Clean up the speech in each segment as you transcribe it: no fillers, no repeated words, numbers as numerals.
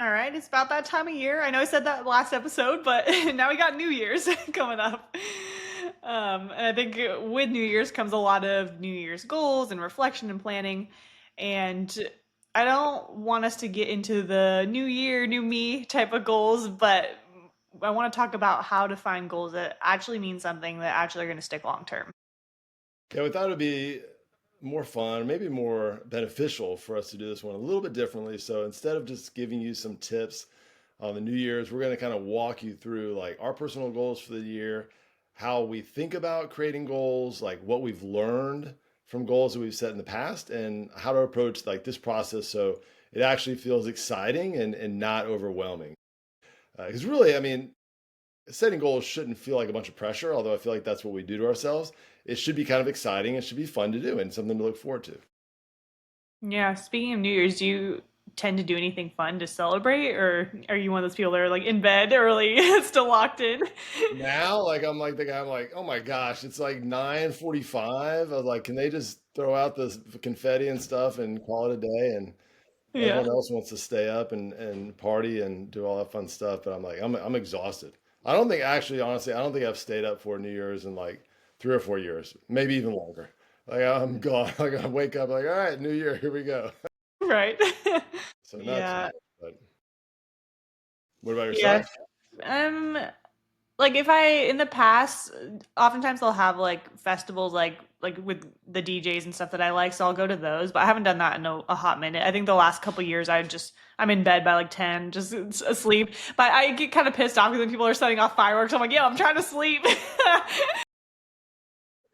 All right, it's about that time of year. I know I said that last episode, but now we got New Year's coming up. And I think with New Year's comes a lot of New Year's goals and reflection and planning. And I don't want us to get into the new year, new me type of goals, but I want to talk about how to find goals that actually mean something that actually are going to stick long term. Yeah, we thought it'd be more fun, maybe more beneficial for us to do this one a little bit differently. So instead of just giving you some tips on the New Year's, we're going to kind of walk you through like our personal goals for the year, how we think about creating goals, like what we've learned from goals that we've set in the past, and how to approach like this process so it actually feels exciting and not overwhelming. Because really, I mean, setting goals shouldn't feel like a bunch of pressure, although I feel like that's what we do to ourselves. It should be kind of exciting. It should be fun to do and something to look forward to. Yeah, speaking of New Year's, do you tend to do anything fun to celebrate, or are you one of those people that are like in bed early, still locked in? Now, like I'm like the guy, I'm like, oh my gosh, it's like 9:45. I was like, can they just throw out the confetti and stuff and call it a day? And Yeah. everyone else wants to stay up and party and do all that fun stuff. But I'm like, I'm exhausted. I don't think actually, honestly, I don't think I've stayed up for New Year's in like 3 or 4 years, maybe even longer. Like I'm gone. Like I wake up like, all right, New Year, here we go. Right. So not too Yeah. much, but what about Yeah. yourself? Um, like if I in the past, oftentimes they'll have like festivals like with the DJs and stuff that I like, so I'll go to those. But I haven't done that in a hot minute. I think the last couple years I'm in bed by like 10, just asleep. But I get kind of pissed off because when people are setting off fireworks, I'm like, yo, I'm trying to sleep.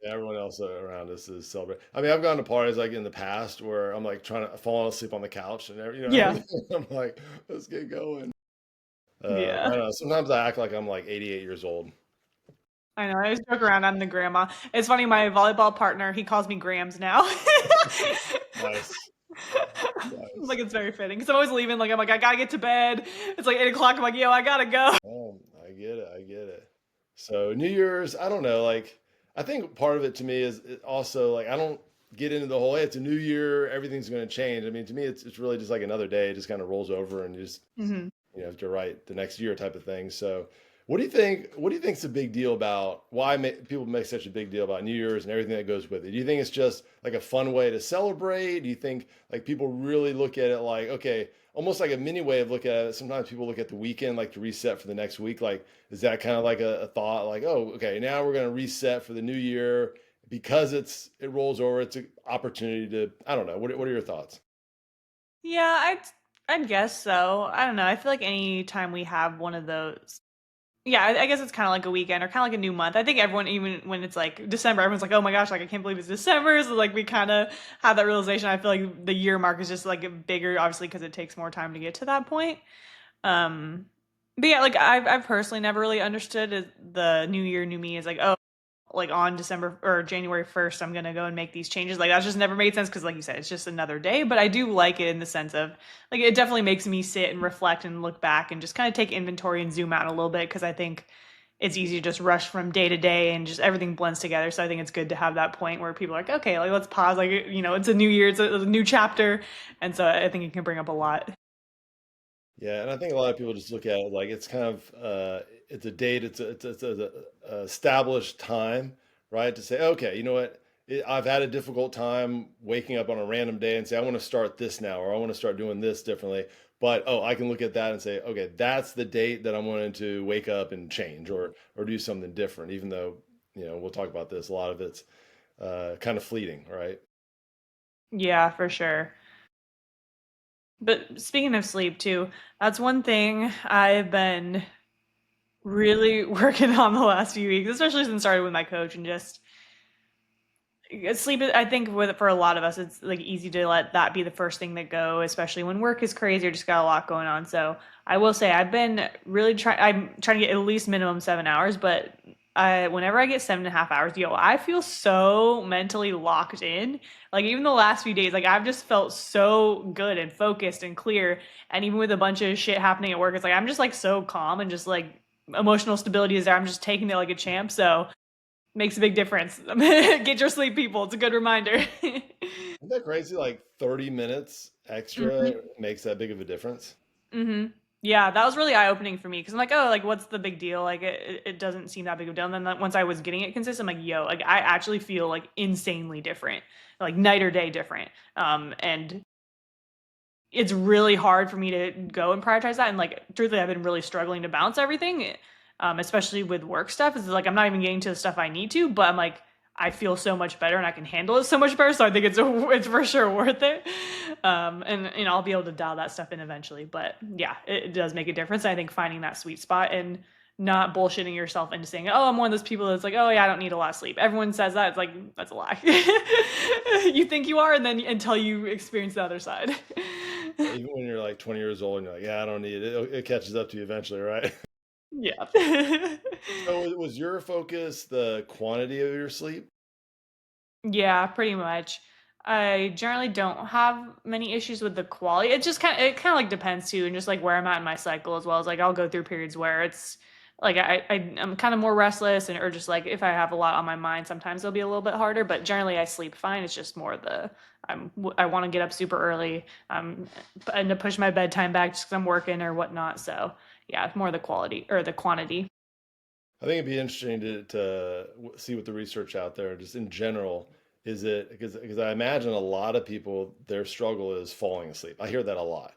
Yeah, everyone else around us is celebrating. I mean, I've gone to parties like in the past where I'm like trying to fall asleep on the couch and Yeah. everything. I'm like, let's get going. I Yeah. don't know. Sometimes I act like I'm like 88 years old. I know. I always joke around. I'm the grandma. It's funny. My volleyball partner, he calls me Grams now. Nice, nice. Like it's very fitting because I'm always leaving. Like I'm like I gotta get to bed. It's like 8 o'clock. I'm like yo, I gotta go. I get it. I get it. So New Year's, I don't know. Like, I think part of it to me is also like I don't get into the whole, hey, it's a new year, everything's going to change. I mean, to me, it's really just like another day. It just kind of rolls over and you just Hmm. have to write the next year type of thing. So, what do you think? What do you think is a big deal about why people make such a big deal about New Year's and everything that goes with it? Do you think it's just like a fun way to celebrate? Do you think like people really look at it like, okay, almost like a mini way of looking at it? Sometimes people look at the weekend like to reset for the next week. Like, is that kind of like a thought? Like, oh, okay, now we're going to reset for the new year because it rolls over. It's an opportunity to, I don't know. What are your thoughts? Yeah, I guess so. I don't know. I feel like any time we have one of those, yeah, I guess it's kind of like a weekend or kind of like a new month. I think everyone, even when it's like December, everyone's like, oh my gosh, like I can't believe it's December. So like we kind of have that realization. I feel like the year mark is just like bigger, obviously, because it takes more time to get to that point. Um, but yeah, like I've personally never really understood the new year, new me is like, oh, like on December or January 1st, I'm gonna go and make these changes. Like that's just never made sense because, like you said, it's just another day. But I do like it in the sense of like it definitely makes me sit and reflect and look back and just kind of take inventory and zoom out a little bit because I think it's easy to just rush from day to day and just everything blends together. So I think it's good to have that point where people are like, okay, like let's pause. Like it's a new year, it's a new chapter, and so I think it can bring up a lot. Yeah, and I think a lot of people just look at it like it's kind of it's a date, a established time, right? To say, okay, you know what? I've had a difficult time waking up on a random day and say, I want to start this now, or I want to start doing this differently. But oh, I can look at that and say, okay, that's the date that I'm wanting to wake up and change or do something different. Even though, we'll talk about this. A lot of it's kind of fleeting, right? Yeah, for sure. But speaking of sleep too, that's one thing I've been really working on the last few weeks, especially since I started with my coach and just sleep. I think with for a lot of us, it's like easy to let that be the first thing that go, especially when work is crazy or just got a lot going on. So I will say I've been really trying. I'm trying to get at least minimum 7 hours, but whenever I get 7.5 hours, yo, I feel so mentally locked in. Like even the last few days, like I've just felt so good and focused and clear. And even with a bunch of shit happening at work, it's like I'm just like so calm and just like emotional stability is there. I'm just taking it like a champ. So makes a big difference. Get your sleep, people. It's a good reminder. Isn't that crazy? Like 30 minutes extra makes that big of a difference. Mhm. Yeah, that was really eye-opening for me because 'cause I'm like, "Oh, like, what's the big deal?" Like, it doesn't seem that big of a deal, and then, once I was getting it consistent, I'm like, "Yo, like, I actually feel, like, insanely different, like, night or day different." And it's really hard for me to go and prioritize that, and, like, truthfully, I've been really struggling to balance everything, especially with work stuff. It's like I'm not even getting to the stuff I need to, but I'm like, I feel so much better and I can handle it so much better, so I think it's for sure worth it. And I'll be able to dial that stuff in eventually, but yeah, it does make a difference. I think finding that sweet spot and not bullshitting yourself into saying, "Oh, I'm one of those people that's like, oh yeah, I don't need a lot of sleep." Everyone says that. It's like that's a lie. You think you are, and then until you experience the other side. Even when you're like 20 years old and you're like, yeah, I don't need it. It catches up to you eventually, right? Yeah. So was your focus the quantity of your sleep? Yeah, pretty much. I generally don't have many issues with the quality. It kind of like depends too, and just like where I'm at in my cycle as well as like I'll go through periods where it's like I'm kind of more restless and or just like if I have a lot on my mind, sometimes it'll be a little bit harder. But generally, I sleep fine. It's just more I want to get up super early. And to push my bedtime back just because I'm working or whatnot. So yeah, it's more the quality or the quantity. I think it'd be interesting to see what the research out there, just in general, is it because I imagine a lot of people their struggle is falling asleep. I hear that a lot.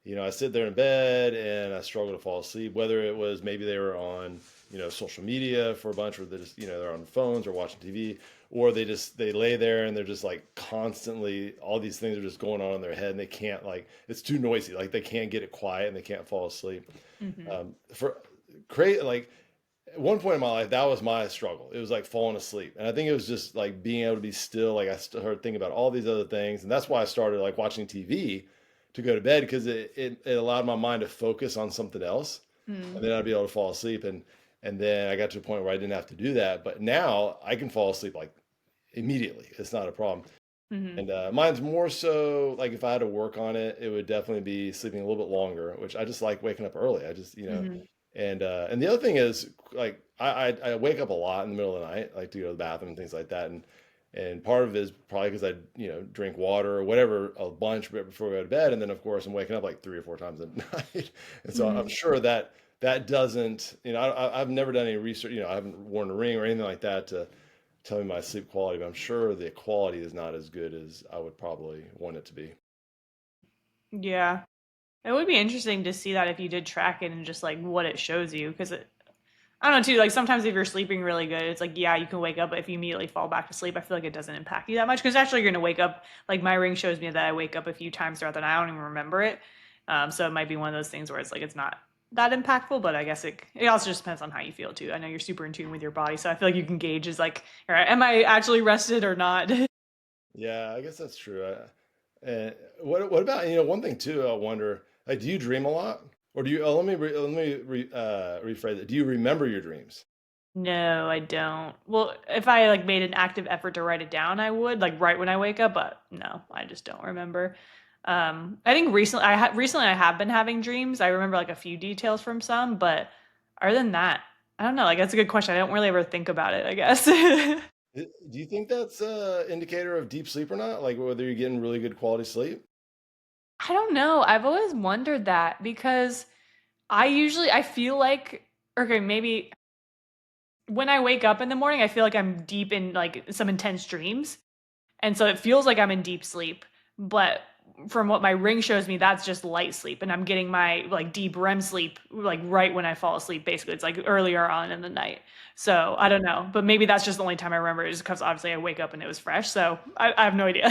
I sit there in bed and I struggle to fall asleep, whether it was maybe they were on, social media for a bunch, or they just, they're on phones or watching TV, or they lay there and they're just like constantly, all these things are just going on in their head and they can't like, it's too noisy. Like they can't get it quiet and they can't fall asleep. Hmm. For create like at one point in my life, that was my struggle. It was like falling asleep. And I think it was just like being able to be still. Like I started thinking about all these other things. And that's why I started like watching TV to go to bed because it allowed my mind to focus on something else. And then I'd be able to fall asleep. And then I got to a point where I didn't have to do that. But now I can fall asleep like immediately. It's not a problem. Hmm. And mine's more so like if I had to work on it, it would definitely be sleeping a little bit longer, which I just like waking up early. I just, Hmm. and the other thing is like I wake up a lot in the middle of the night, like to go to the bathroom and things like that. And part of it is probably because I, drink water or whatever a bunch right before I go to bed. And then of course I'm waking up like 3 or 4 times a night. And so I'm Hmm. sure that that doesn't, I've never done any research, I haven't worn a ring or anything like that to tell me my sleep quality, but I'm sure the quality is not as good as I would probably want it to be. Yeah. It would be interesting to see that if you did track it and just like what it shows you, because I don't know too. Like sometimes if you're sleeping really good, it's like yeah, you can wake up, but if you immediately fall back to sleep, I feel like it doesn't impact you that much because actually you're gonna wake up. Like my ring shows me that I wake up a few times throughout the night. I don't even remember it. So it might be one of those things where it's like it's not that impactful, but I guess it also just depends on how you feel too. I know you're super in tune with your body, so I feel like you can gauge is like, all right, am I actually rested or not? Yeah, I guess that's true. What about, one thing too, I wonder, like, do you dream a lot? Or do you, rephrase it. Do you remember your dreams? No, I don't. Well, if I like made an active effort to write it down, I would like right when I wake up, but no, I just don't remember. I think recently I have been having dreams. I remember like a few details from some, but other than that, I don't know. Like that's a good question. I don't really ever think about it, I guess. Do you think that's a indicator of deep sleep or not? Like whether you're getting really good quality sleep? I don't know. I've always wondered that because I feel like okay, maybe when I wake up in the morning, I feel like I'm deep in like some intense dreams. And so it feels like I'm in deep sleep, but from what my ring shows me, that's just light sleep, and I'm getting my, like, deep REM sleep, like, right when I fall asleep, basically, it's, like, earlier on in the night. So, I don't know, but maybe that's just the only time I remember it is because obviously I wake up and it was fresh, so I have no idea.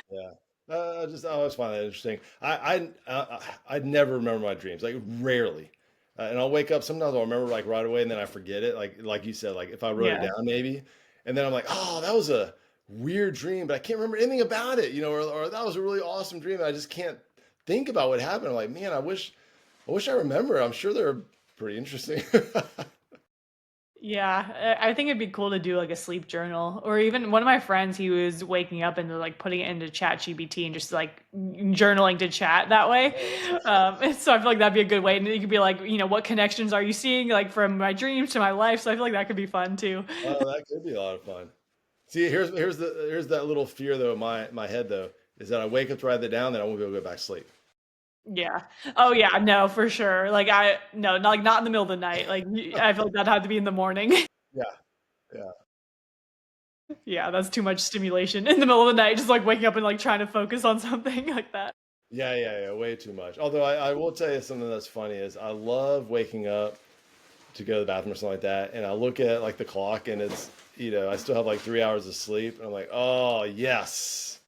Yeah. I always find that interesting. I'd never remember my dreams, like rarely. And I'll wake up. Sometimes I'll remember like right away, and then I forget it. Like you said, like if I wrote it Yeah. down, maybe, and then I'm like, oh, that was a weird dream, but I can't remember anything about it, or that was a really awesome dream. And I just can't think about what happened. I'm like, man, I wish I remember. I'm sure they're pretty interesting. Yeah, I think it'd be cool to do, like, a sleep journal, or even one of my friends, he was waking up and, like, putting it into ChatGPT and just, like, journaling to chat that way. And so I feel like that'd be a good way, and you could be like, "What connections are you seeing, like, from my dreams to my life?" So I feel like that could be fun too. Oh, that could be a lot of fun. See, here's that little fear though in my head though is that I wake up to write that down, then I won't be able to go back to sleep. Yeah. Oh, yeah, no, for sure. Like, I no, not like, not in the middle of the night, like, I feel like that had to be in the morning. Yeah, yeah. Yeah, that's too much stimulation in the middle of the night, just, like, waking up and, like, trying to focus on something like that. Yeah, yeah, yeah, way too much. Although I will tell you something that's funny is I love waking up to go to the bathroom or something like that, and I look at like the clock and it's I still have like 3 hours of sleep, and I'm like, oh yes,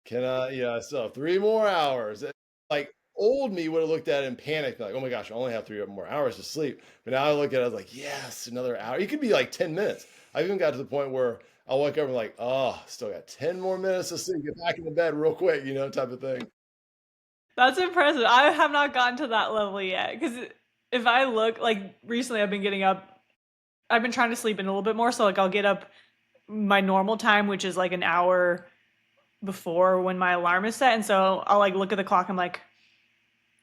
can I? Yeah, I still have 3 more hours. Like old me would have looked at it and panicked, like, oh my gosh, I only have 3 more hours to sleep. But now I look at it, I was like, yes, another hour. It could be like 10 minutes. I even got to the point where I wake up and like, oh, still got 10 more minutes to sleep. Get back into bed real quick, type of thing. That's impressive. I have not gotten to that level yet, because if I look like, recently I've been getting up I've been trying to sleep in a little bit more, so, like, I'll get up my normal time, which is, like, an hour before when my alarm is set, and so I'll, like, look at the clock, I'm like,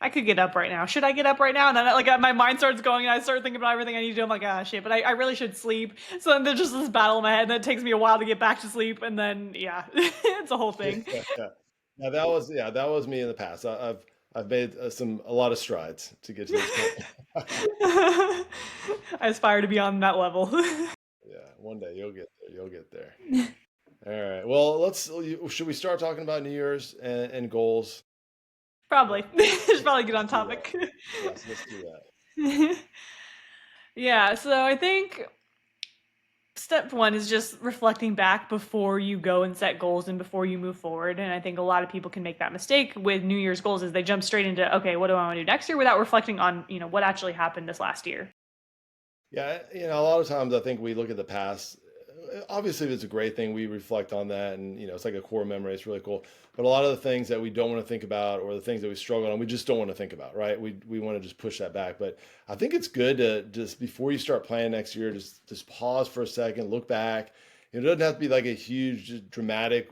"I could get up right now. Should I get up right now?" And then, like, my mind starts going, and I start thinking about everything I need to do. I'm like, "Ah, shit, but I really should sleep." So then there's just this battle in my head, and then it takes me a while to get back to sleep, and then, yeah, it's a whole Yeah, thing. yeah. That was me in the past. I've made a lot of strides to get to this point. I aspire to be on that level. Yeah, one day you'll get there. You'll get there. All right. Well, should we start talking about New Year's and goals? Probably. Should probably get Let's on do that. topic. Yes, let's do that. Yeah, so I think step one is just reflecting back before you go and set goals and before you move forward. And I think a lot of people can make that mistake with New Year's goals is they jump straight into, okay, what do I want to do next year without reflecting on, what actually happened this last year. Yeah, a lot of times I think we look at the past. Obviously, if it's a great thing, we reflect on that, and it's like a core memory. It's really cool. But a lot of the things that we don't want to think about, or the things that we struggle on, we just don't want to think about, right? We want to just push that back. But I think it's good to just before you start planning next year, just pause for a second, look back. It doesn't have to be like a huge dramatic,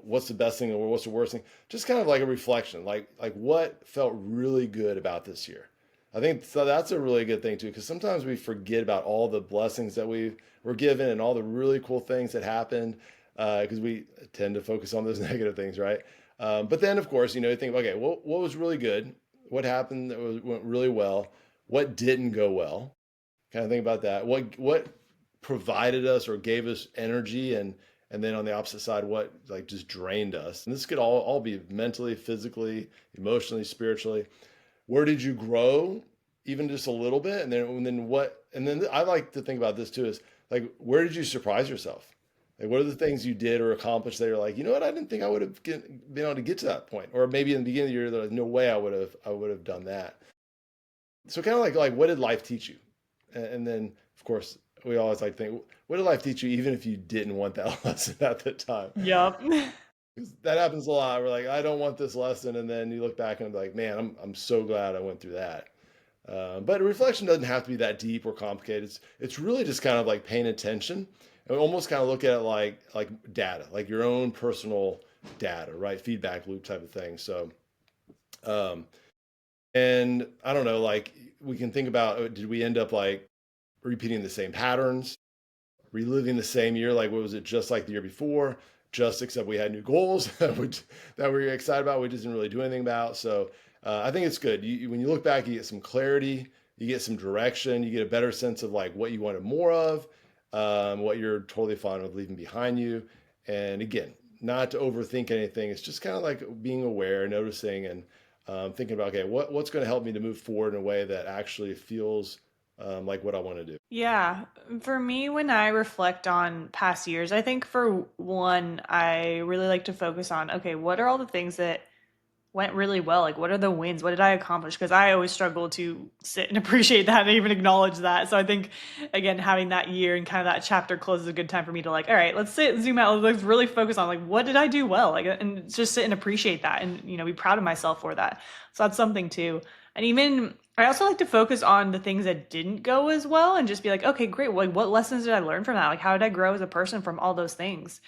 what's the best thing or what's the worst thing. Just kind of like a reflection, like what felt really good about this year. I think so. That's a really good thing too, because sometimes we forget about all the blessings that we were given and all the really cool things that happened, because we tend to focus on those negative things, right? But then, of course, you think, okay, what was really good? What happened went really well? What didn't go well? Kind of think about that. What provided us or gave us energy, and then on the opposite side, what like just drained us? And this could all be mentally, physically, emotionally, spiritually. Where did you grow even just a little bit, and then I like to think about this too is like, where did you surprise yourself? Like, what are the things you did or accomplished that you're like, you know what, I didn't think I would have been able to get to that point, or maybe in the beginning of the year, like, no way I would have done that. So kind of like what did life teach you? And then of course we always like think, what did life teach you even if you didn't want that lesson at the time? Yep. 'Cause that happens a lot. We're like, I don't want this lesson, and then you look back and be like, man, I'm so glad I went through that. But reflection doesn't have to be that deep or complicated. It's really just kind of like paying attention and almost kind of look at it like data, like your own personal data, right? Feedback loop type of thing. So, um, and I don't know, like we can think about, did we end up like repeating the same patterns, reliving the same year? Like, what was it just like the year before? Just except we had new goals that we were excited about, we just didn't really do anything about. So I think it's good. When you look back, you get some clarity, you get some direction, you get a better sense of like what you wanted more of, what you're totally fine with leaving behind you. And again, not to overthink anything. It's just kind of like being aware, noticing, and thinking about, okay, what's going to help me to move forward in a way that actually feels like what I want to do. Yeah, for me, when I reflect on past years, I think for one, I really like to focus on, okay, what are all the things that went really well? Like, what are the wins? What did I accomplish? Because I always struggle to sit and appreciate that and even acknowledge that. So I think, again, having that year and kind of that chapter close is a good time for me to like, all right, let's sit, zoom out, let's really focus on like, what did I do well? Like, and just sit and appreciate that and, be proud of myself for that. So that's something too. And even, I also like to focus on the things that didn't go as well and just be like, okay, great. Like, what lessons did I learn from that? Like, how did I grow as a person from all those things?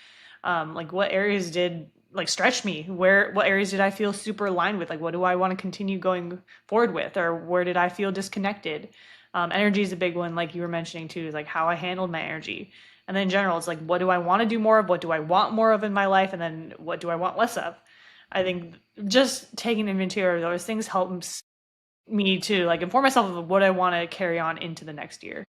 Like what areas did like stretch me, what areas did I feel super aligned with, like what do I want to continue going forward with, or where did I feel disconnected? Energy is a big one, like you were mentioning too, is like how I handled my energy. And then in general, it's like what do I want to do more of, what do I want more of in my life, and then what do I want less of. I think just taking inventory of those things helps me to like inform myself of what I want to carry on into the next year.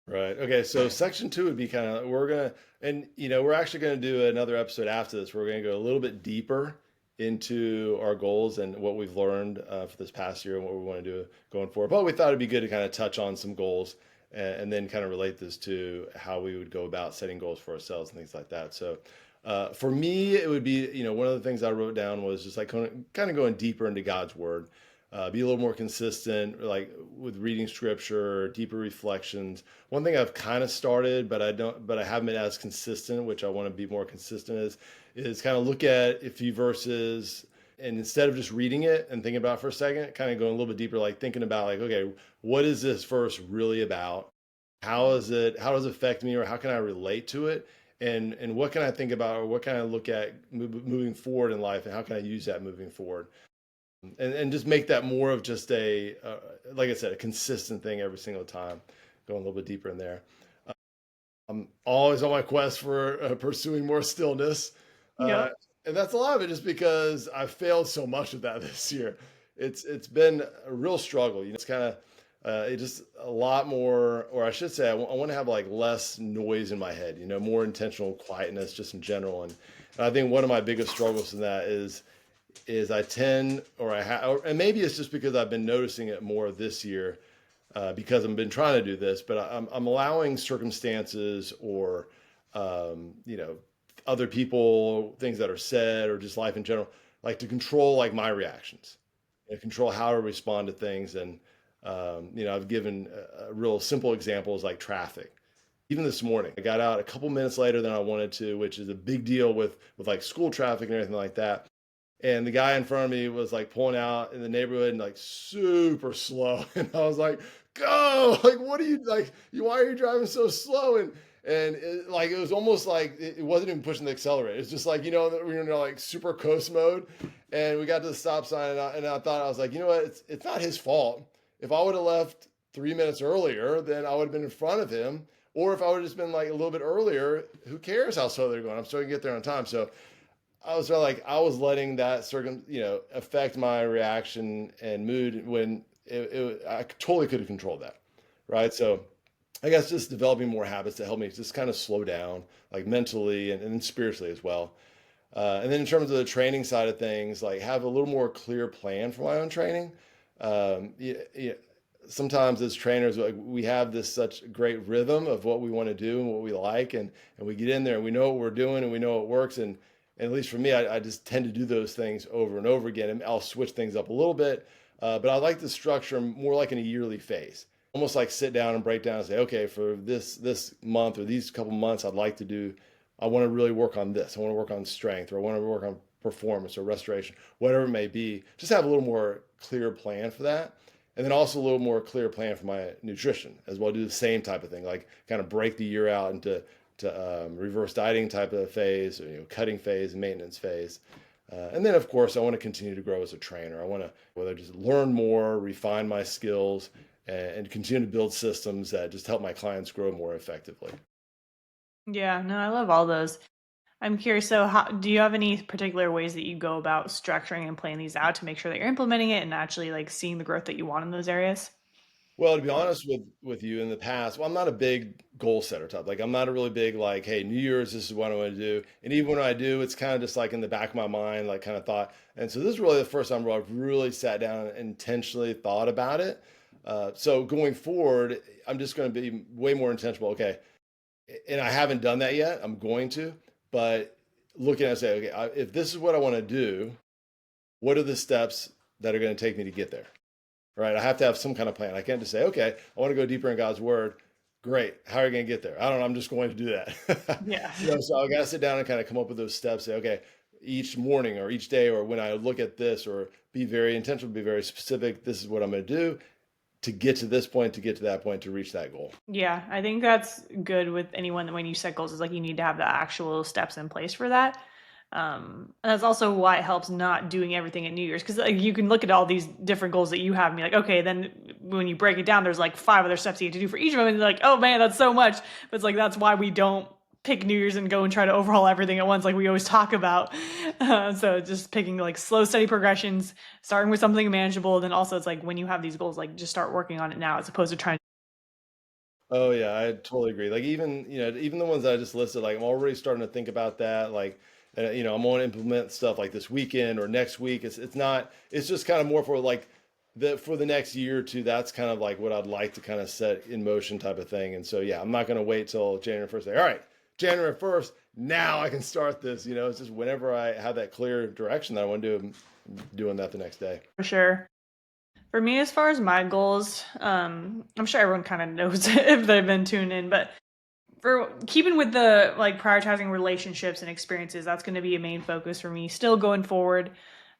Right. Okay. So section two would be kind of we're gonna and we're actually gonna do another episode after this. We're gonna go a little bit deeper into our goals and what we've learned for this past year and what we want to do going forward. But we thought it'd be good to kind of touch on some goals and then kind of relate this to how we would go about setting goals for ourselves and things like that. So for me, it would be one of the things I wrote down was just like kind of going deeper into God's word. Be a little more consistent, like with reading scripture, deeper reflections. One thing I've kind of started, but I haven't been as consistent, which I want to be more consistent is kind of look at a few verses and instead of just reading it and thinking about it for a second, kind of going a little bit deeper, like thinking about like, okay, what is this verse really about? How does it affect me or how can I relate to it? And what can I think about or what can I look at moving forward in life and how can I use that moving forward? And just make that more of just like I said, a consistent thing every single time, going a little bit deeper in there. I'm always on my quest for pursuing more stillness. Uh, Yep. and that's a lot of it just because I failed so much of that this year. It's been a real struggle. It's kind of it just a lot more, or I should say, I want to have like less noise in my head. More intentional quietness just in general. And I think one of my biggest struggles in that is I tend, or I have, and maybe it's just because I've been noticing it more this year because I've been trying to do this, but I'm allowing circumstances or, other people, things that are said, or just life in general, like to control like my reactions and control how to respond to things. And, I've given real simple examples like traffic. Even this morning, I got out a couple minutes later than I wanted to, which is a big deal with like school traffic and everything like that. And the guy in front of me was like pulling out in the neighborhood and like super slow. And I was like, go, like, what are you like? Why are you driving so slow? And like, it was almost like it wasn't even pushing the accelerator. It's just like, we're in like super coast mode. And we got to the stop sign and I thought, I was like, you know what? It's not his fault. If I would have left 3 minutes earlier, then I would have been in front of him. Or if I would have just been like a little bit earlier, who cares how slow they're going? I'm still gonna get there on time. So I was like, I was letting that affect my reaction and mood when I totally could have controlled that, right? So I guess just developing more habits to help me just kind of slow down, like mentally and spiritually as well. And then in terms of the training side of things, like have a little more clear plan for my own training. Yeah, sometimes as trainers, like we have this such great rhythm of what we want to do and what we like, and we get in there and we know what we're doing and we know it works. And at least for me, I just tend to do those things over and over again. And I'll switch things up a little bit, but I like the structure more like in a yearly phase, almost like sit down and break down and say, okay, for this month or these couple months, I'd like to do. I want to really work on this. I want to work on strength, or I want to work on performance or restoration, whatever it may be. Just have a little more clear plan for that. And then also a little more clear plan for my nutrition as well. Do the same type of thing, like kind of break the year out into reverse dieting type of phase, or, cutting phase, maintenance phase. And then, of course, I want to continue to grow as a trainer. I want to whether just learn more, refine my skills, and continue to build systems that just help my clients grow more effectively. Yeah, no, I love all those. I'm curious, so how do you have any particular ways that you go about structuring and planning these out to make sure that you're implementing it and actually like seeing the growth that you want in those areas? Well, to be honest with you, in the past, well, I'm not a big goal setter type. Like, I'm not a really big like, hey, New Year's, this is what I want to do. And even when I do, it's kind of just like in the back of my mind, like kind of thought. And so this is really the first time where I've really sat down and intentionally thought about it. So going forward, I'm just going to be way more intentional. Okay, and I haven't done that yet. I'm going to, but looking at say, okay, if this is what I want to do, what are the steps that are going to take me to get there? Right? I have to have some kind of plan. I can't just say, okay, I want to go deeper in God's word. Great. How are you going to get there? I don't know. I'm just going to do that. Yeah. So I got to sit down and kind of come up with those steps. Say, okay, each morning or each day, or when I look at this, or be very intentional, be very specific. This is what I'm going to do to get to this point, to get to that point, to reach that goal. Yeah, I think that's good with anyone that when you set goals is like you need to have the actual steps in place for that. And that's also why it helps not doing everything at New Year's because like you can look at all these different goals that you have and be like, okay, then when you break it down, there's like five other steps you have to do for each of them, and you're like, oh man, that's so much. But it's like that's why we don't pick New Year's and go and try to overhaul everything at once, like we always talk about. So just picking like slow, steady progressions, starting with something manageable. Then also it's like when you have these goals, like just start working on it now as opposed to trying. Oh yeah, I totally agree. Like even, even the ones that I just listed, like I'm already starting to think about that. Like, I'm going to implement stuff like this weekend or next week. It's not. It's just kind of more for like for the next year or two. That's kind of like what I'd like to kind of set in motion type of thing. And so yeah, I'm not going to wait till January 1st. Say, all right, January 1st, now I can start this. It's just whenever I have that clear direction that I want to do, I'm doing that the next day. For sure. For me, as far as my goals, I'm sure everyone kind of knows if they've been tuned in, but for keeping with the like prioritizing relationships and experiences, that's going to be a main focus for me still going forward.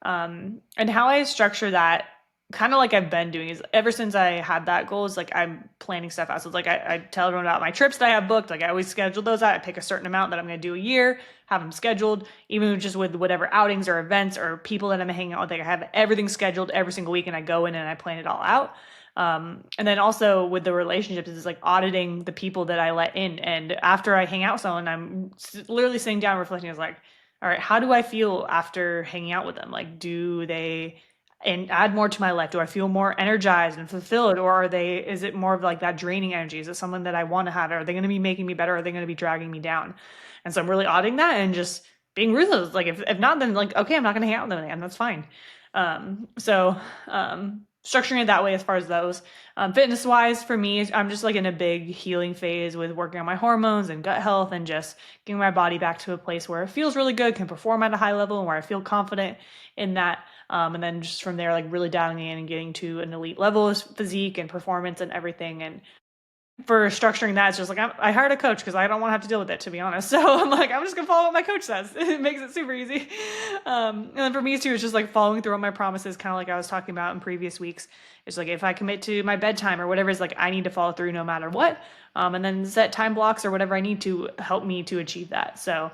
And how I structure that, kind of like I've been doing, is ever since I had that goal, is like I'm planning stuff out. So it's like I tell everyone about my trips that I have booked. Like I always schedule those out. I pick a certain amount that I'm going to do a year, have them scheduled, even just with whatever outings or events or people that I'm hanging out with. Like I have everything scheduled every single week, and I go in and I plan it all out. And then also with the relationships is like auditing the people that I let in. And after I hang out with someone, I'm literally sitting down reflecting. Is like, all right, how do I feel after hanging out with them? Like, do they and add more to my life? Do I feel more energized and fulfilled, or is it more of like that draining energy? Is it someone that I want to have? Are they going to be making me better? Are they going to be dragging me down? And so I'm really auditing that and just being ruthless. Like, if not, then like, okay, I'm not going to hang out with them again. That's fine. Structuring it that way as far as those. Fitness wise, for me, I'm just like in a big healing phase with working on my hormones and gut health and just getting my body back to a place where it feels really good, can perform at a high level, and where I feel confident in that. And then just from there, like really dialing in and getting to an elite level of physique and performance and everything. And for structuring that, it's just like I hired a coach because I don't want to have to deal with it, to be honest. So I'm like, I'm just gonna follow what my coach says. It makes it super easy. And then for me too, it's just like following through on my promises, kind of like I was talking about in previous weeks. It's like if I commit to my bedtime or whatever, it's like I need to follow through no matter what. And then set time blocks or whatever I need to help me to achieve that. So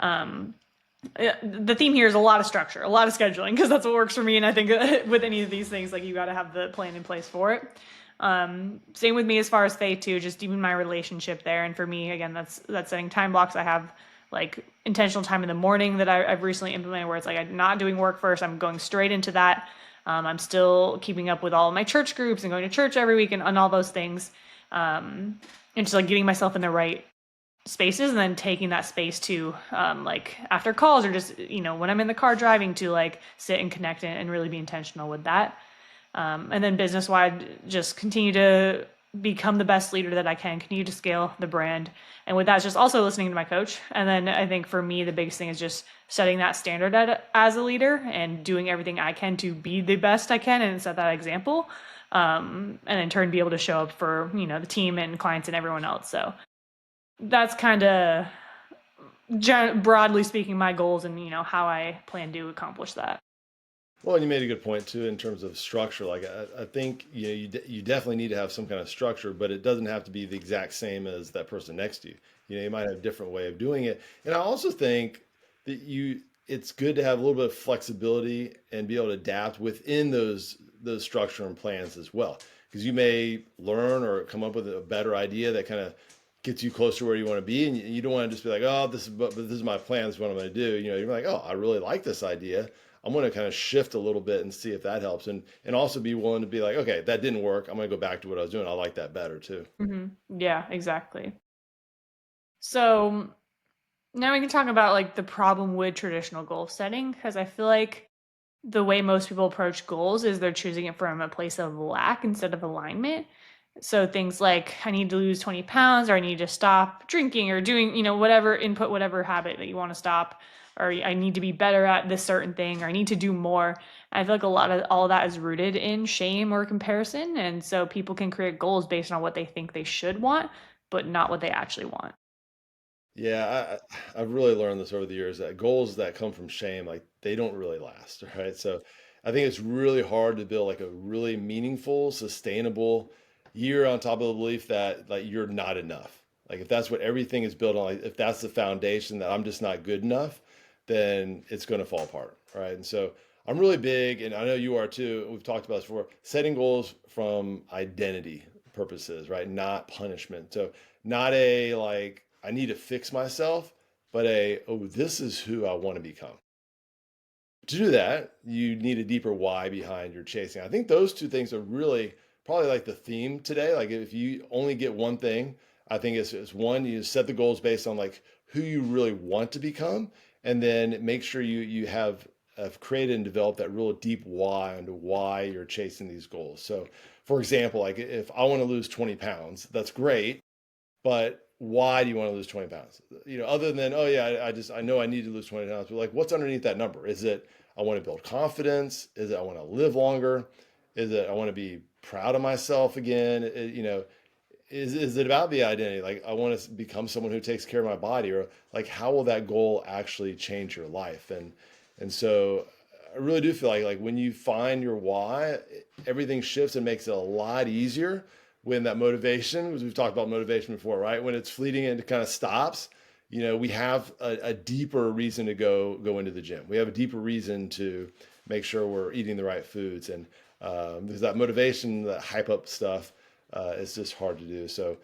um, the theme here is a lot of structure, a lot of scheduling, because that's what works for me. And I think with any of these things, like you got to have the plan in place for it. Same with me as far as faith too, just even my relationship there. And for me, again, that's setting time blocks. I have like intentional time in the morning that I've recently implemented where it's like I'm not doing work first. I'm going straight into that. I'm still keeping up with all of my church groups and going to church every week and all those things. And just like getting myself in the right spaces and then taking that space to like after calls or just when I'm in the car driving to like sit and connect and really be intentional with that. And then business wide, just continue to become the best leader that I can, continue to scale the brand. And with that, it's just also listening to my coach. And then I think for me, the biggest thing is just setting that standard as a leader and doing everything I can to be the best I can and set that example. And in turn, be able to show up for, the team and clients and everyone else. So that's kind of broadly speaking my goals and, how I plan to accomplish that. Well, and you made a good point too in terms of structure. Like I think you definitely need to have some kind of structure, but it doesn't have to be the exact same as that person next to you. You might have a different way of doing it. And I also think that it's good to have a little bit of flexibility and be able to adapt within those structure and plans as well. Because you may learn or come up with a better idea that kind of gets you closer to where you want to be, and you don't want to just be like, oh, this is my plan, this is what I'm going to do. You're like, oh, I really like this idea. I'm going to kind of shift a little bit and see if that helps, and also be willing to be like, okay, that didn't work. I'm going to go back to what I was doing. I like that better too. Yeah, exactly. So now we can talk about like the problem with traditional goal setting because I feel like the way most people approach goals is they're choosing it from a place of lack instead of alignment. So things like I need to lose 20 pounds or I need to stop drinking or doing, whatever input, whatever habit that you want to stop, or I need to be better at this certain thing or I need to do more. I feel like a lot of all of that is rooted in shame or comparison. And so people can create goals based on what they think they should want, but not what they actually want. Yeah, I've really learned this over the years that goals that come from shame, like they don't really last, right? So I think it's really hard to build like a really meaningful, sustainable year on top of the belief that like you're not enough. Like if that's what everything is built on, like if that's the foundation that I'm just not good enough, then it's going to fall apart, right? And so I'm really big, and I know you are too. We've talked about this before, setting goals from identity purposes, right? Not punishment. So not a like I need to fix myself, but a, oh, this is who I want to become. To do that, you need a deeper why behind your chasing. I think those two things are really probably like the theme today. Like if you only get one thing, I think it's one, you set the goals based on like who you really want to become, and then make sure you have created and developed that real deep why into why you're chasing these goals. So, for example, like if I want to lose 20 pounds, that's great, but why do you want to lose 20 pounds? Other than, oh yeah, I know I need to lose 20 pounds, but like what's underneath that number? Is it I want to build confidence? Is it I want to live longer? Is it I want to be proud of myself again? Is it about the identity? Like I want to become someone who takes care of my body, or like how will that goal actually change your life? And so I really do feel like when you find your why, everything shifts and makes it a lot easier when that motivation, because we've talked about motivation before, right? When it's fleeting and it kind of stops, we have a deeper reason to go into the gym. We have a deeper reason to make sure we're eating the right foods, and because that motivation, that hype up stuff, is just hard to do. So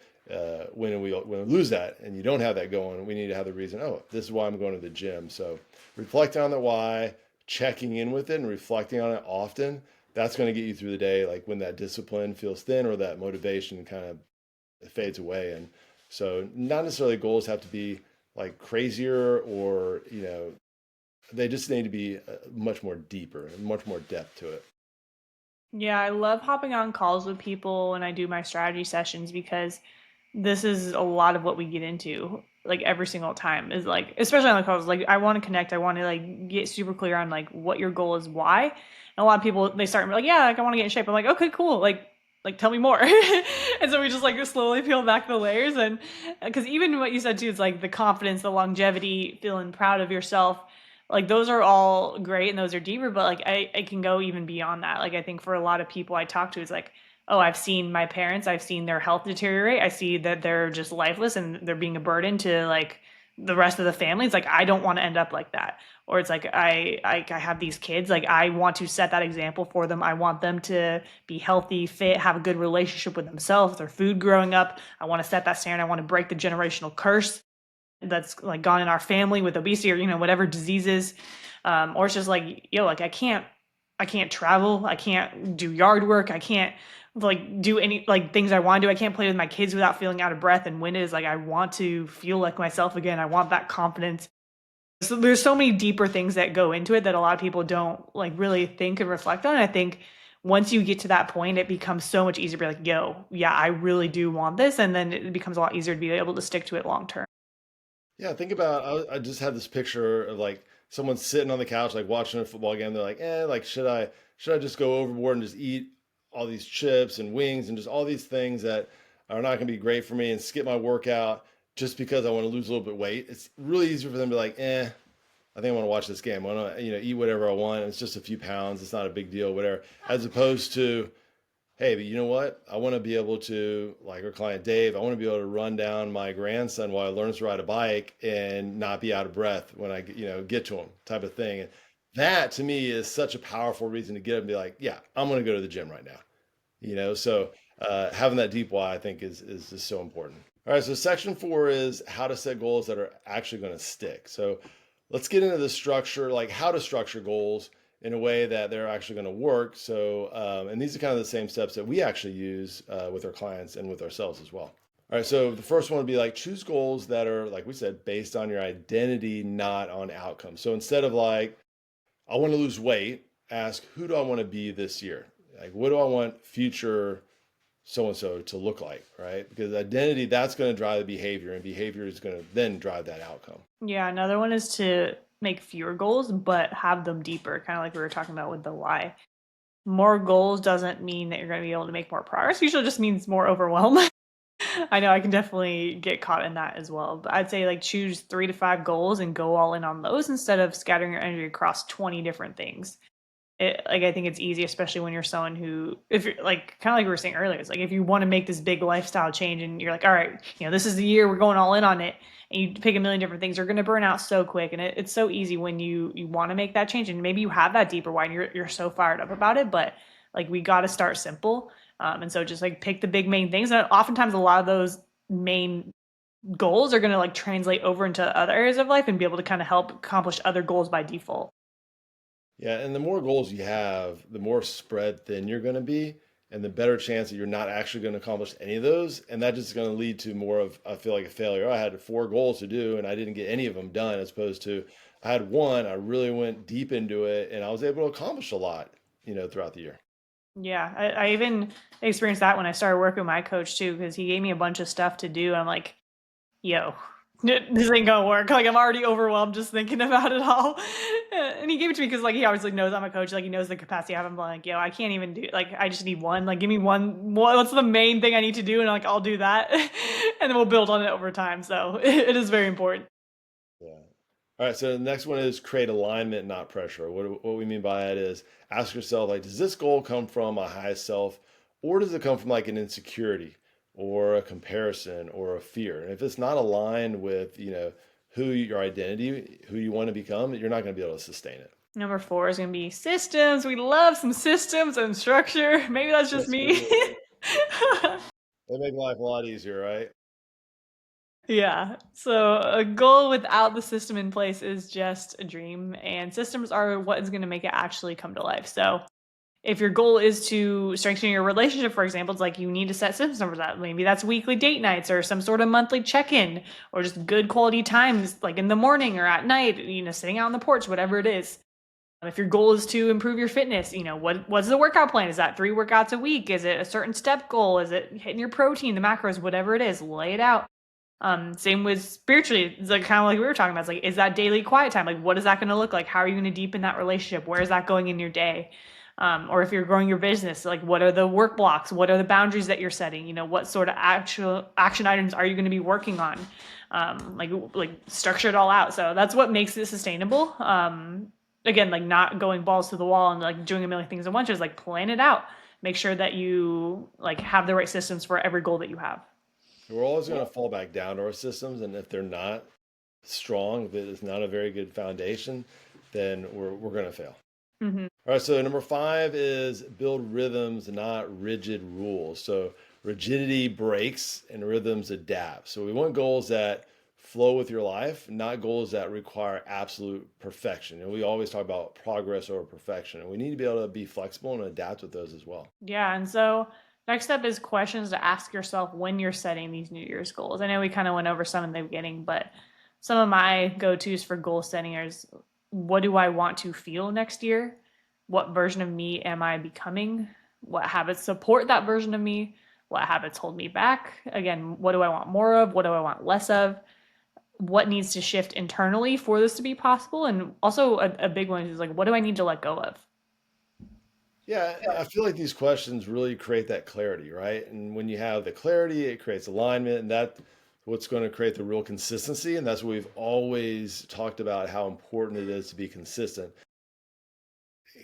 when we lose that and you don't have that going, we need to have the reason. Oh, this is why I'm going to the gym. So reflecting on the why, checking in with it, and reflecting on it often. That's going to get you through the day, like when that discipline feels thin or that motivation kind of fades away. And so, not necessarily goals have to be like crazier, or they just need to be much more deeper and much more depth to it. Yeah, I love hopping on calls with people when I do my strategy sessions because this is a lot of what we get into like every single time is like especially on the calls like I want to connect, I want to like get super clear on like what your goal is, why. And a lot of people they start like yeah, like I want to get in shape. I'm like okay, cool. Like tell me more. And so we just like slowly peel back the layers and because even what you said too is like the confidence, the longevity, feeling proud of yourself, like those are all great and those are deeper, but like I can go even beyond that. Like I think for a lot of people I talk to, it's like, oh, I've seen my parents, I've seen their health deteriorate. I see that they're just lifeless and they're being a burden to like the rest of the family. It's like I don't want to end up like that. Or it's like I have these kids, like I want to set that example for them. I want them to be healthy, fit, have a good relationship with themselves, their food growing up. I want to set that standard. I want to break the generational curse that's like gone in our family with obesity or whatever diseases. Or it's just like yo, like I can't travel, I can't do yard work, I can't like do any like things I want to do, I can't play with my kids without feeling out of breath and winded. Is like I want to feel like myself again, I want that confidence. So there's so many deeper things that go into it that a lot of people don't like really think and reflect on. And I think once you get to that point, it becomes so much easier to be like, yo, yeah, I really do want this. And then it becomes a lot easier to be able to stick to it long term. Yeah, think about. I just had this picture of like someone sitting on the couch, like watching a football game. They're like, like should I just go overboard and just eat all these chips and wings and just all these things that are not going to be great for me and skip my workout just because I want to lose a little bit of weight? It's really easy for them to be like, I think I want to watch this game. I want to, eat whatever I want. It's just a few pounds. It's not a big deal, whatever. As opposed to, hey, but you know what? I want to be able to, like our client Dave, I want to be able to run down my grandson while he learns to ride a bike and not be out of breath when I, get to him, type of thing. And that to me is such a powerful reason to get up and be like, yeah, I'm going to go to the gym right now. So having that deep why I think is just so important. All right, so section 4 is how to set goals that are actually going to stick. So let's get into the structure, like how to structure goals in a way that they're actually going to work. So, and these are kind of the same steps that we actually use with our clients and with ourselves as well. All right, so the first one would be like choose goals that are, like we said, based on your identity, not on outcomes. So instead of like, I want to lose weight, ask, who do I want to be this year? Like, what do I want future so and so to look like, right? Because identity, that's going to drive the behavior, and behavior is going to then drive that outcome. Yeah, another one is to make fewer goals, but have them deeper, kind of like we were talking about with the why. More goals doesn't mean that you're going to be able to make more progress. Usually just means more overwhelm. I know I can definitely get caught in that as well. But I'd say like choose 3 to 5 goals and go all in on those instead of scattering your energy across 20 different things. Like I think it's easy, especially when you're someone who, if you're like kind of like we were saying earlier, it's like if you want to make this big lifestyle change and you're like, all right, this is the year we're going all in on it, and you pick a million different things, you're going to burn out so quick. And it's so easy when you want to make that change, and maybe you have that deeper why and you're so fired up about it, but like we got to start simple. And so just like pick the big main things, and oftentimes a lot of those main goals are going to like translate over into other areas of life and be able to kind of help accomplish other goals by default. Yeah, and the more goals you have, the more spread thin you're going to be, and the better chance that you're not actually going to accomplish any of those. And that just is going to lead to more of, I feel like, a failure. Oh, I had four goals to do and I didn't get any of them done, as opposed to I had one, I really went deep into it, and I was able to accomplish a lot, throughout the year. Yeah, I even experienced that when I started working with my coach too, because he gave me a bunch of stuff to do. I'm like, yo, this ain't gonna work. Like I'm already overwhelmed just thinking about it all. And he gave it to me because like he obviously knows I'm a coach. Like he knows the capacity I have. I'm like, yo, I can't even do like I just need one. Like give me one. What's the main thing I need to do? And like I'll do that, and then we'll build on it over time. So it is very important. Yeah. All right. So the next one is create alignment, not pressure. What we mean by that is ask yourself, like, does this goal come from a high self, or does it come from like an insecurity or a comparison or a fear? And if it's not aligned with, who your identity, who you want to become, you're not going to be able to sustain it. Number four is gonna be systems. We love some systems and structure. Maybe that's just Yes, we me. do. They make life a lot easier, right? Yeah. So a goal without the system in place is just a dream, and systems are what is going to make it actually come to life. So if your goal is to strengthen your relationship, for example, it's like you need to set systems for that. Maybe that's weekly date nights or some sort of monthly check-in or just good quality times like in the morning or at night, sitting out on the porch, whatever it is. If your goal is to improve your fitness, what's the workout plan? Is that 3 workouts a week? Is it a certain step goal? Is it hitting your protein, the macros, whatever it is, lay it out. Same with spiritually. It's like kind of like we were talking about. It's like, is that daily quiet time? Like, what is that going to look like? How are you going to deepen that relationship? Where is that going in your day? Or if you're growing your business, like what are the work blocks? What are the boundaries that you're setting? What sort of actual action items are you going to be working on? Like structure it all out. So that's what makes it sustainable. Again, like not going balls to the wall and like doing a million things at once. Just like plan it out. Make sure that you like have the right systems for every goal that you have. We're always going to fall back down to our systems, and if they're not strong, if it's not a very good foundation, then we're going to fail. Hmm. All right, so number five is build rhythms, not rigid rules. So rigidity breaks and rhythms adapt. So we want goals that flow with your life, not goals that require absolute perfection. And we always talk about progress over perfection, and we need to be able to be flexible and adapt with those as well. Yeah, and so next step is questions to ask yourself when you're setting these New Year's goals. I know we kind of went over some in the beginning, but some of my go-tos for goal setting is what do I want to feel next year? What version of me am I becoming? What habits support that version of me? What habits hold me back? Again, what do I want more of? What do I want less of? What needs to shift internally for this to be possible? And also a big one is like, what do I need to let go of? Yeah, I feel like these questions really create that clarity, right? And when you have the clarity, it creates alignment, and that's what's going to create the real consistency. And that's what we've always talked about how important it is to be consistent.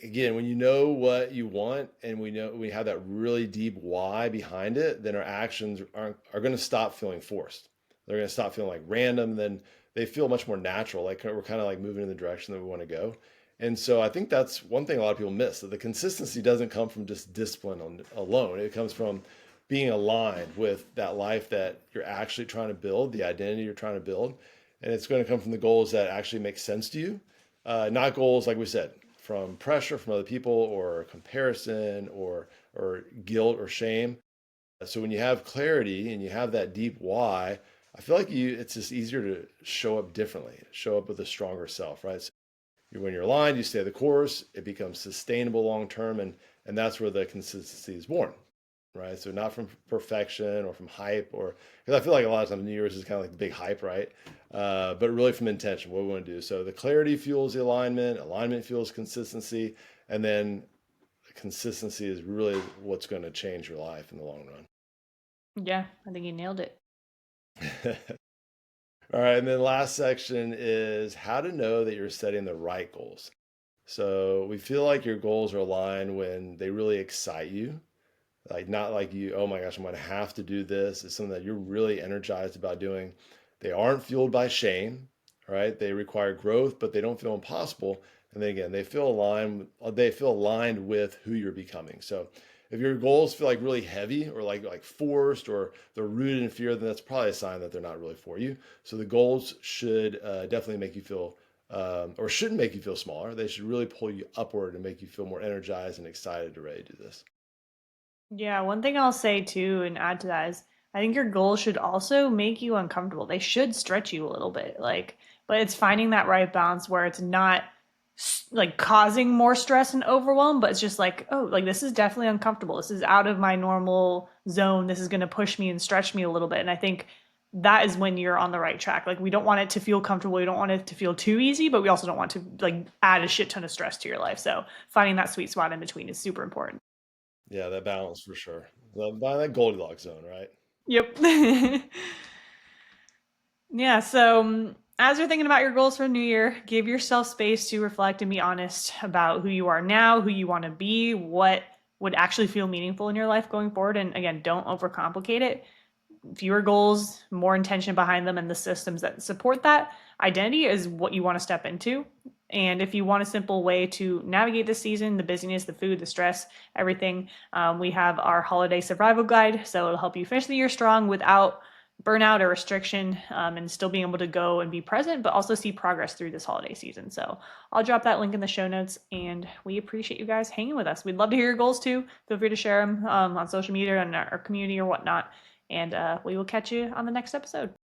Again, when you know what you want and we have that really deep why behind it, then our actions are going to stop feeling forced. They're going to stop feeling like random. Then they feel much more natural, like we're kind of like moving in the direction that we want to go. And so I think that's one thing a lot of people miss, that the consistency doesn't come from just discipline alone. It comes from being aligned with that life that you're actually trying to build, the identity you're trying to build. And it's going to come from the goals that actually make sense to you, not goals, like we said, from pressure from other people or comparison or guilt or shame. So when you have clarity and you have that deep why, I feel like it's just easier to show up differently, show up with a stronger self, right? So when you're aligned, you stay the course, it becomes sustainable long term, and that's where the consistency is born, right? So not from perfection or from hype, or because I feel like a lot of times New Year's is kind of like the big hype, right? But really from intention, what we want to do. So the clarity fuels the alignment, alignment fuels consistency, and then consistency is really what's going to change your life in the long Yeah, I think you nailed it. run. All right, and then last section is how to know that you're setting the right goals. So we feel like your goals are aligned when they really excite you, like not like you, oh my gosh, I'm going to have to do this. It's something that you're really energized about doing. They aren't fueled by shame, right? They require growth, but they don't feel impossible. And then again, they feel aligned with who you're becoming. So If your goals feel like really heavy or like forced or they're rooted in fear, then that's probably a sign that they're not really for you. So the goals should definitely make you feel, or shouldn't make you feel smaller. They should really pull you upward and make you feel more energized and excited to ready to do this. Yeah, one thing I'll say too and add to that is I think your goals should also make you uncomfortable. They should stretch you a little bit. Like, but it's finding that right balance where it's not like causing more stress and overwhelm, but it's just like, oh, like this is definitely uncomfortable. This is out of my normal zone. This is going to push me and stretch me a little bit. And I think that is when you're on the right track. Like we don't want it to feel comfortable. We don't want it to feel too easy, but we also don't want to like add a shit ton of stress to your life. So finding that sweet spot in between is super important. Yeah, that balance for sure. By that Goldilocks zone, right? Yep. Yeah, so as you're thinking about your goals for the new year, give yourself space to reflect and be honest about who you are now, who you want to be, what would actually feel meaningful in your life going forward. And again, don't overcomplicate it. Fewer goals, more intention behind them, and the systems that support that identity is what you want to step into. And if you want a simple way to navigate this season, the busyness, the food, the stress, everything, we have our holiday survival guide. So it'll help you finish the year strong without burnout or restriction, and still being able to go and be present, but also see progress through this holiday season. So I'll drop that link in the show notes, and we appreciate you guys hanging with us. We'd love to hear your goals too. Feel free to share them on social media and our community or whatnot. And we will catch you on the next episode.